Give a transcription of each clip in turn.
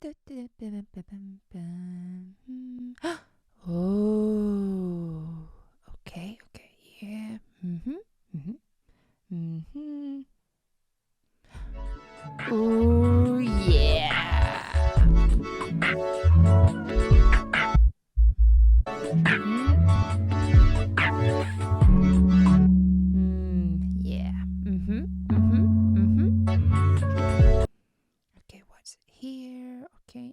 Oh, okay, yeah. Oh, yeah. Yeah. Okay, what's here? Okay.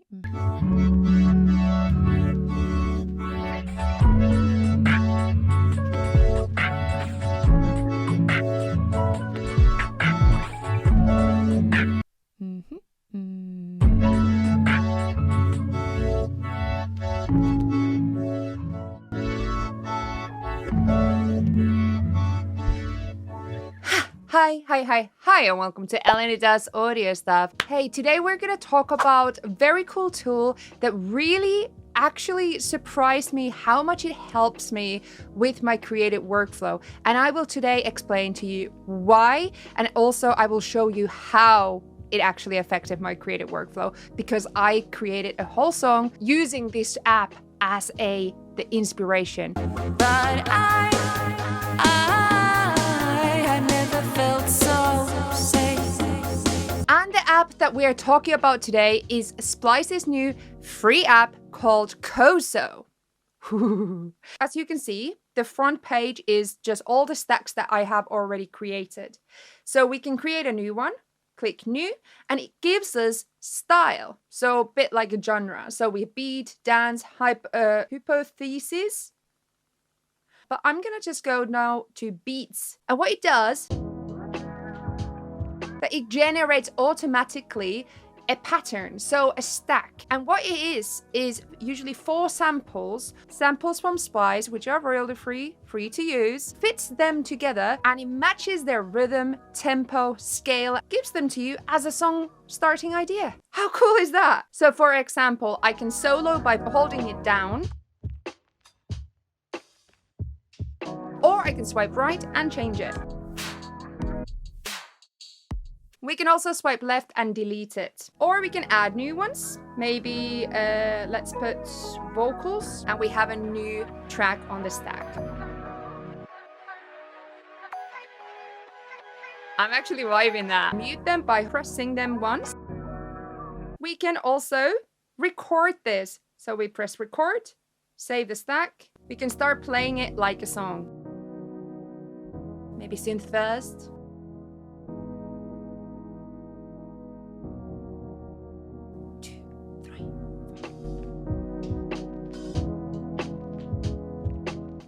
Hi, and welcome to LNA Does Audio Stuff. Hey, today we're gonna talk about a very cool tool that really actually surprised me how much it helps me with my creative workflow. And I will today explain to you why, and also I will show you how it actually affected my creative workflow, because I created a whole song using this app as the inspiration. But I have never felt so safe. And the app that we are talking about today is Splice's new free app called Coso. As you can see, the front page is just all the stacks that I have already created. So we can create a new one, click new, and it gives us style. So a bit like a genre. So we beat, dance, hypothesis. But I'm gonna just go now to beats. And what it does, that it generates automatically a pattern, so a stack. And what it is usually 4 samples from Splice, which are royalty free to use, fits them together, and it matches their rhythm, tempo, scale, gives them to you as a song starting idea. How cool is that? So for example, I can solo by holding it down, or I can swipe right and change it. We can also swipe left and delete it. Or we can add new ones. Maybe let's put vocals, and we have a new track on the stack. I'm actually vibing that. Mute them by pressing them once. We can also record this. So we press record, save the stack. We can start playing it like a song. Maybe synth first.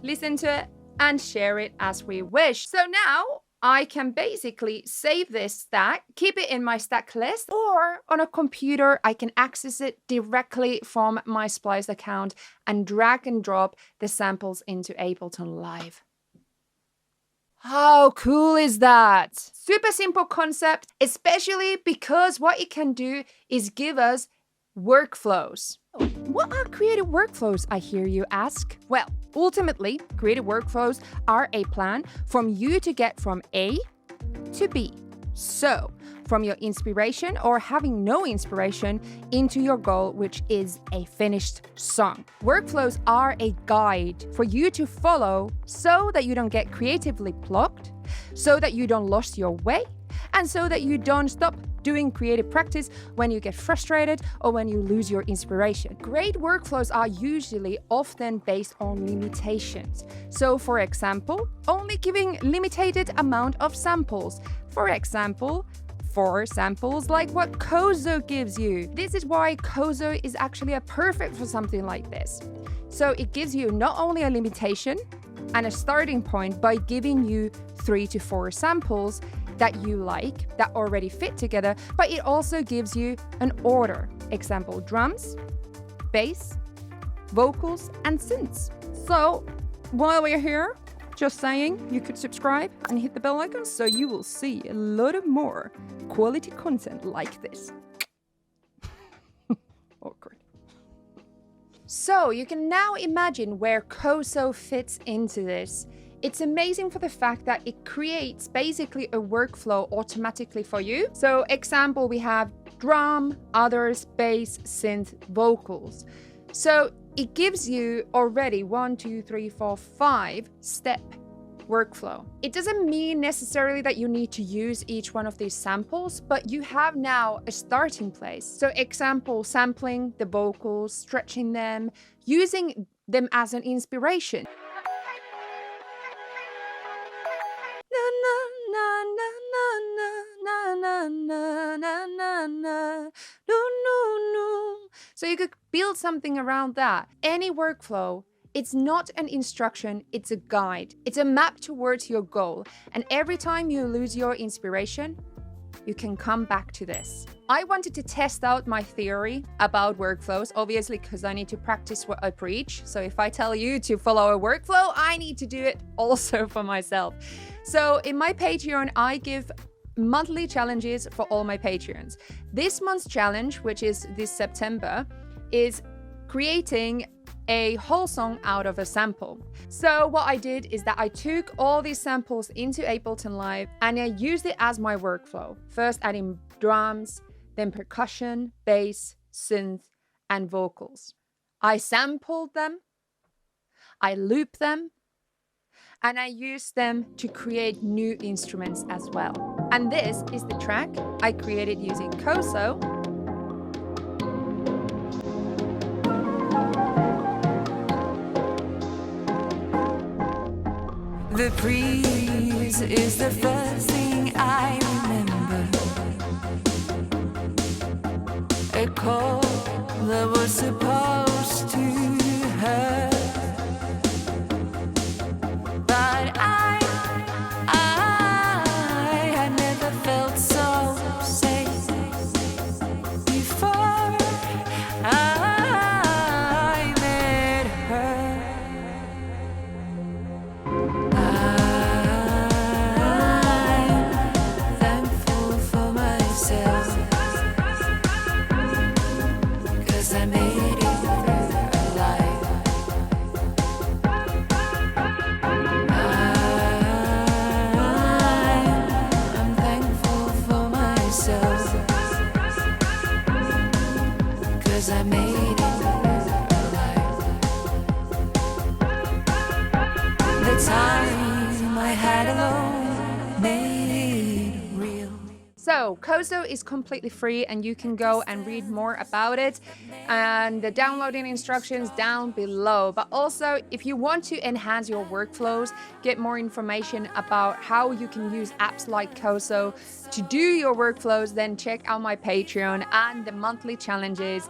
Listen to it and share it as we wish. So now I can basically save this stack, keep it in my stack list, or on a computer, I can access it directly from my Splice account and drag and drop the samples into Ableton Live. How cool is that? Super simple concept, especially because what it can do is give us workflows. What are creative workflows, I hear you ask? Well, ultimately, creative workflows are a plan from you to get from A to B. So, from your inspiration or having no inspiration into your goal, which is a finished song. Workflows are a guide for you to follow so that you don't get creatively blocked, so that you don't lose your way, and so that you don't stop doing creative practice when you get frustrated or when you lose your inspiration. Great workflows are usually often based on limitations. So for example, only giving limited amount of samples. For example, 4 samples like what Coso gives you. This is why Coso is actually perfect for something like this. So it gives you not only a limitation and a starting point by giving you 3 to 4 samples that you like, that already fit together, but it also gives you an order. Example, drums, bass, vocals, and synths. So while we're here, just saying, you could subscribe and hit the bell icon so you will see a lot of more quality content like this. Awkward. So you can now imagine where Coso fits into this. It's amazing for the fact that it creates basically a workflow automatically for you. So example, we have drum, others bass, synth, vocals. So it gives you already 1, 2, 3, 4, 5 step workflow. It doesn't mean necessarily that you need to use each one of these samples, but you have now a starting place. So example, sampling the vocals, stretching them, using them as an inspiration. So you could build something around that. Any workflow, it's not an instruction, it's a guide. It's a map towards your goal. And every time you lose your inspiration, you can come back to this. I wanted to test out my theory about workflows, obviously, because I need to practice what I preach. So if I tell you to follow a workflow, I need to do it also for myself. So in my Patreon, I give monthly challenges for all my Patreons. This month's challenge, which is this September, is creating a whole song out of a sample. So what I did is that I took all these samples into Ableton Live and I used it as my workflow. First adding drums, then percussion, bass, synth, and vocals. I sampled them, I looped them, and I used them to create new instruments as well. And this is the track I created using Coso. The breeze is the first thing I remember. A call that was supposed to hurt. But I had never felt so safe before I met her. I'm thankful for myself, 'cause I made it through alive. I'm thankful for myself, 'cause I made it through alive. The time I had alone made it real. So Coso is completely free and you can go and read more about it and the downloading instructions down below. But also, if you want to enhance your workflows, get more information about how you can use apps like Coso to do your workflows, then check out my Patreon and the monthly challenges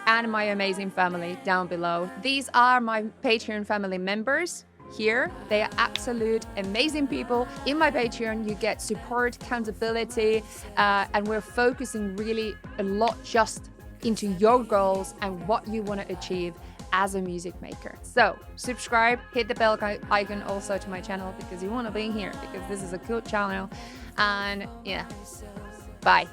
and my amazing family down below. These are my Patreon family members. Here, they are absolute amazing people. In my Patreon, you get support, accountability, and we're focusing really a lot just into your goals and what you want to achieve as a music maker. So subscribe, hit the bell icon also to my channel because you want to be here, because this is a cool channel. And yeah, bye.